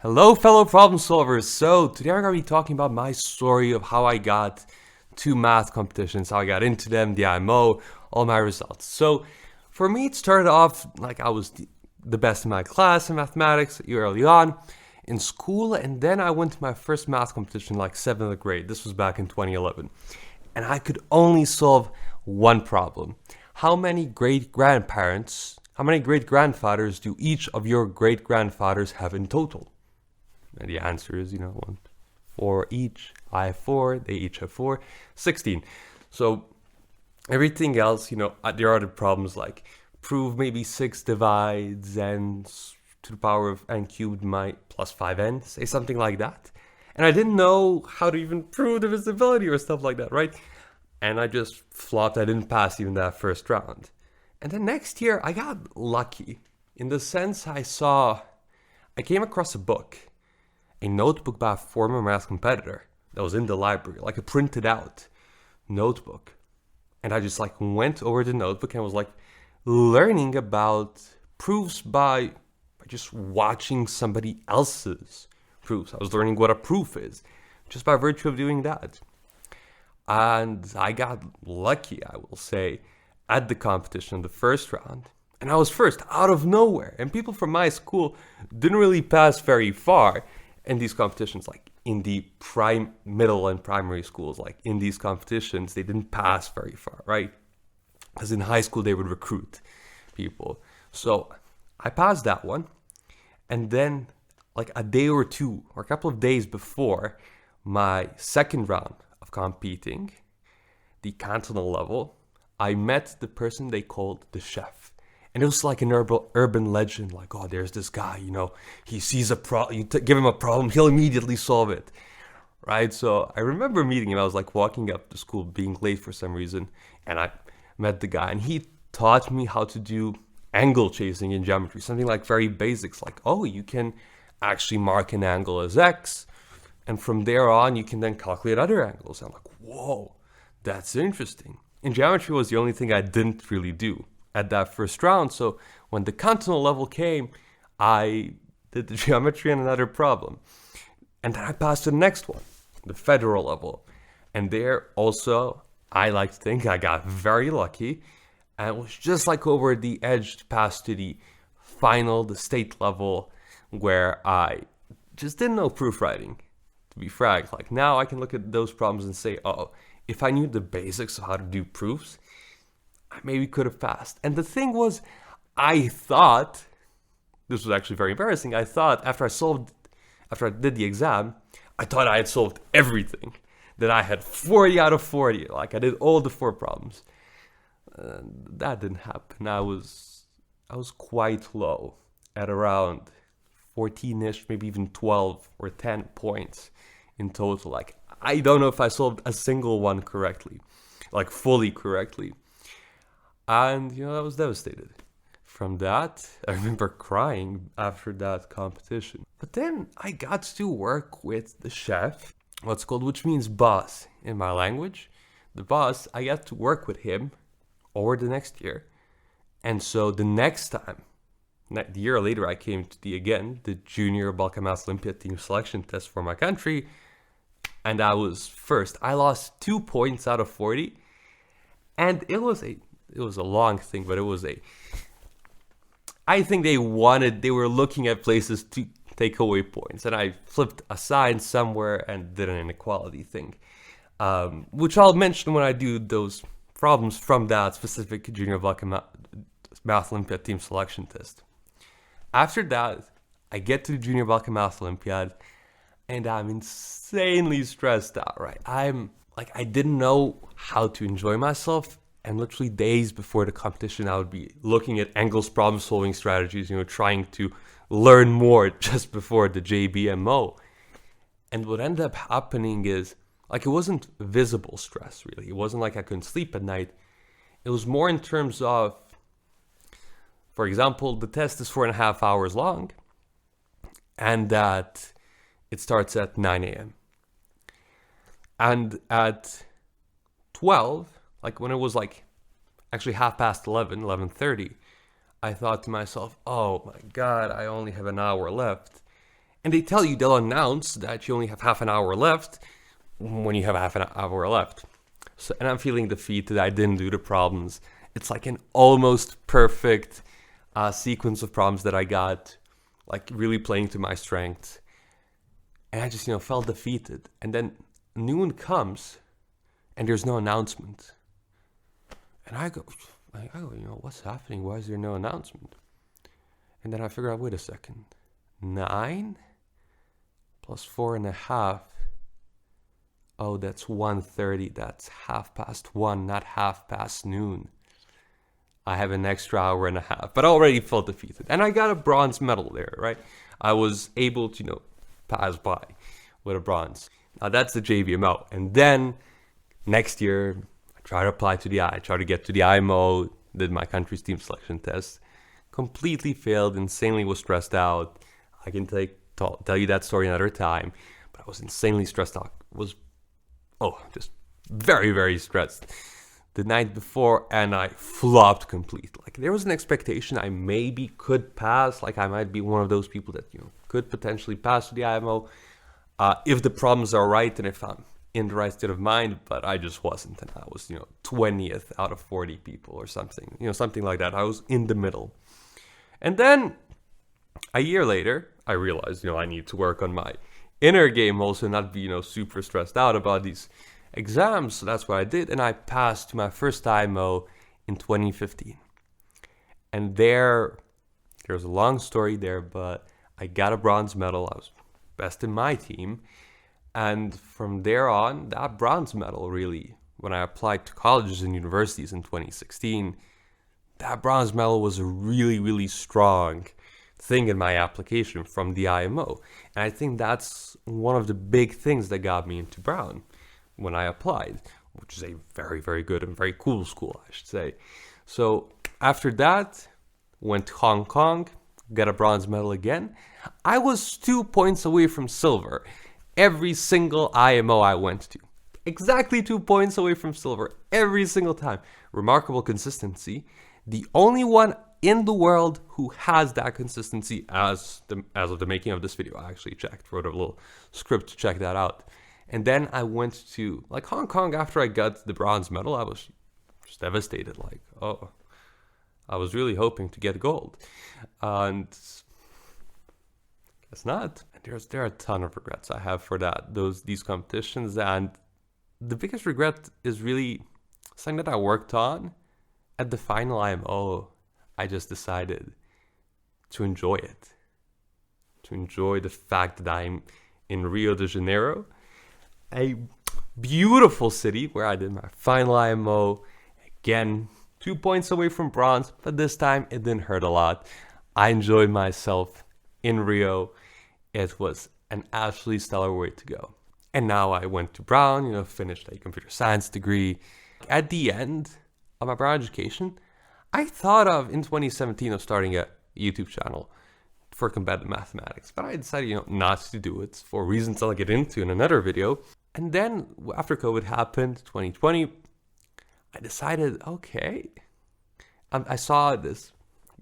Hello, fellow problem solvers. So, today we're going to be talking about my story of how I got to math competitions, how I got into them, the IMO, all my results. So, for me, it started off like I was the best in my class in mathematics early on in school, and then I went to my first math competition like 7th grade. This was back in 2011. And I could only solve one problem. How many great-grandfathers do each of your great-grandfathers have in total? And the answer is, one. Four each. I have four. They each have four. 16. So everything else, there are the problems like prove maybe 6 divides n to the power of n cubed plus 5n. Say something like that. And I didn't know how to even prove divisibility or stuff like that, right? And I just flopped. I didn't pass even that first round. And then next year, I got lucky in the sense I came across a notebook by a former math competitor that was in the library, like a printed out notebook. And I just went over the notebook and was learning about proofs by just watching somebody else's proofs. I was learning what a proof is just by virtue of doing that. And I got lucky, I will say, at the competition in the first round. And I was first out of nowhere. And people from my school didn't really pass very far in these competitions, like in the middle and primary schools, like in these competitions, they didn't pass very far, right? Because in high school, they would recruit people. So I passed that one. And then a day or two, or a couple of days before my second round of competing, the cantonal level, I met the person they called the chef. And it was like an urban legend, there's this guy, he sees a problem, you give him a problem, he'll immediately solve it, right? So I remember meeting him. I was walking up to school, being late for some reason, and I met the guy, and he taught me how to do angle chasing in geometry, something very basics, you can actually mark an angle as X, and from there on, you can then calculate other angles. I'm whoa, that's interesting. In geometry was the only thing I didn't really do at that first round. So when the cantonal level came, I did the geometry and another problem. And then I passed to the next one, the federal level. And there also, I like to think I got very lucky. And it was just over the edge to pass to the final, the state level, where I just didn't know proofwriting, to be frank. Now I can look at those problems and say, oh, if I knew the basics of how to do proofs, I maybe could have passed. And the thing was, I thought, this was actually very embarrassing, I thought after I did the exam, I thought I had solved everything. That I had 40 out of 40, I did all the 4 problems. That didn't happen. I was quite low at around 14-ish, maybe even 12 or 10 points in total. I don't know if I solved a single one correctly, fully correctly. And, I was devastated. From that, I remember crying after that competition. But then I got to work with the chef, which means boss in my language. The boss, I got to work with him over the next year. And so the next time, the year later, I came to the Junior Balkan Math Olympiad team selection test for my country. And I was first. I lost 2 points out of 40. And it was a long thing, but I think they were looking at places to take away points. And I flipped a sign somewhere and did an inequality thing, which I'll mention when I do those problems from that specific Junior Balkan Math Olympiad team selection test. After that, I get to the Junior Balkan Math Olympiad, and I'm insanely stressed out, right? I didn't know how to enjoy myself. And literally days before the competition, I would be looking at Engel's problem-solving strategies, trying to learn more just before the JBMO. And what ended up happening is, it wasn't visible stress, really. It wasn't I couldn't sleep at night. It was more in terms of, for example, the test is 4.5 hours long, and that it starts at 9 a.m. And at 12, when it was actually 11:30, 11:30, I thought to myself, oh my God, I only have an hour left. And they tell you, they'll announce that you only have half an hour left when you have half an hour left. So, and I'm feeling defeated. I didn't do the problems. It's like an almost perfect sequence of problems that I got, like really playing to my strengths. And I just, felt defeated. And then noon comes and there's no announcement. And I go, what's happening? Why is there no announcement? And then I figure out, wait a second. 9 plus 4.5. Oh, that's 1:30. That's 1:30, not noon. I have an extra hour and a half, but I already felt defeated. And I got a bronze medal there, right? I was able to, pass by with a bronze. Now that's the JVMO. And then next year, I tried to apply to I tried to get to the IMO, did my country's team selection test, completely failed, insanely was stressed out. I can tell you that story another time, but I was insanely stressed out. Just very, very stressed the night before, and I flopped completely. Like, there was an expectation I maybe could pass, like I might be one of those people that, could potentially pass to the IMO if the problems are right and if I'm in the right state of mind, but I just wasn't, and I was, 20th out of 40 people or something, something like that. I was in the middle. And then a year later, I realized, I need to work on my inner game also, not be, super stressed out about these exams. So that's what I did. And I passed to my first IMO in 2015. And there's a long story there, but I got a bronze medal. I was best in my team. And from there on, that bronze medal really, when I applied to colleges and universities in 2016, that bronze medal was a really, really strong thing in my application from the IMO. And I think that's one of the big things that got me into Brown when I applied, which is a very, very good and very cool school, I should say. So after that, went to Hong Kong, got a bronze medal again. I was 2 points away from silver every single IMO I went to. Exactly 2 points away from silver every single time. Remarkable consistency. The only one in the world who has that consistency as of the making of this video. I actually wrote a little script to check that out. And then I went to Hong Kong. After I got the bronze medal, I was just devastated. I was really hoping to get gold, and guess not. There are a ton of regrets I have for these competitions, and the biggest regret is really something that I worked on at the final IMO. I just decided to enjoy it, to enjoy the fact that I'm in Rio de Janeiro, a beautiful city where I did my final IMO. Again, 2 points away from bronze, but this time it didn't hurt a lot. I enjoyed myself in Rio. It was an absolutely stellar way to go. And now I went to Brown, finished a computer science degree. At the end of my Brown education, I thought in 2017 of starting a YouTube channel for competitive mathematics, but I decided, not to do it for reasons I'll get into in another video. And then after COVID happened, 2020, I decided, okay, I saw this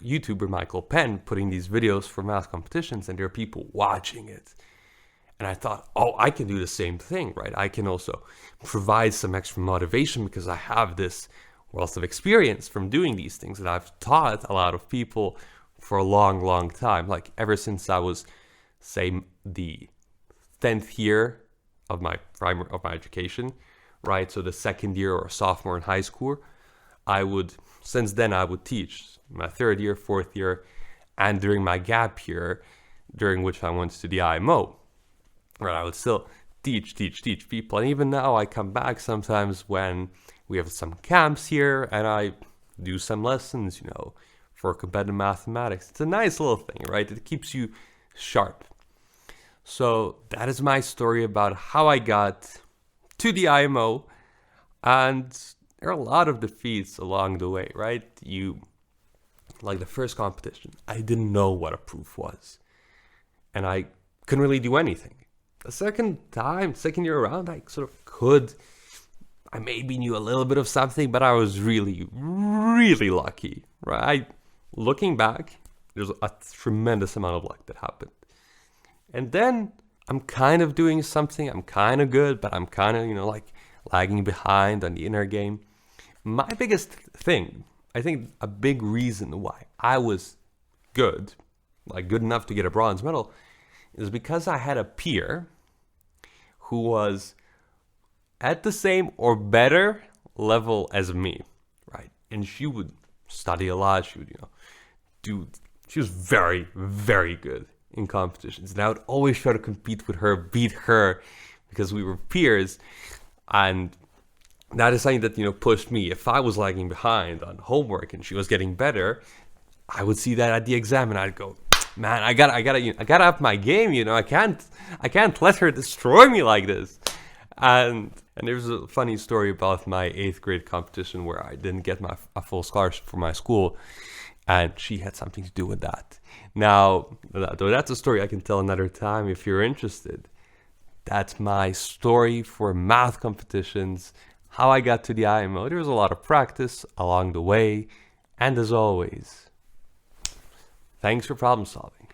YouTuber, Michael Penn, putting these videos for math competitions, and there are people watching it. And I thought, I can do the same thing, right? I can also provide some extra motivation because I have this wealth of experience from doing these things, and I've taught a lot of people for a long, long time. Ever since I was, say, the 10th year of my education, right? So the second year or sophomore in high school, since then I would teach my third year, fourth year, and during my gap year, during which I went to the IMO, right? I would still teach people. And even now I come back sometimes when we have some camps here and I do some lessons, for competitive mathematics. It's a nice little thing, right? It keeps you sharp. So that is my story about how I got to the IMO. And there are a lot of defeats along the way, right? The first competition, I didn't know what a proof was. And I couldn't really do anything. The second year around, I sort of could. I maybe knew a little bit of something, but I was really, really lucky, right? Looking back, there's a tremendous amount of luck that happened. And then I'm kind of doing something, I'm kind of good, but I'm kind of, like lagging behind on the inner game. My biggest thing, I think a big reason why I was good, like good enough to get a bronze medal, is because I had a peer who was at the same or better level as me, right? And she would study a lot. She would, she was very, very good in competitions. And I would always try to compete with her, beat her, because we were peers. And that is something that, pushed me. If I was lagging behind on homework and she was getting better, I would see that at the exam and I'd go, man, I gotta up my game. I can't let her destroy me like this. And there's a funny story about my 8th grade competition where I didn't get a full scholarship for my school, and she had something to do with that. Now, though that's a story I can tell another time if you're interested. That's my story for math competitions, how I got to the IMO. There was a lot of practice along the way, and as always, thanks for problem solving.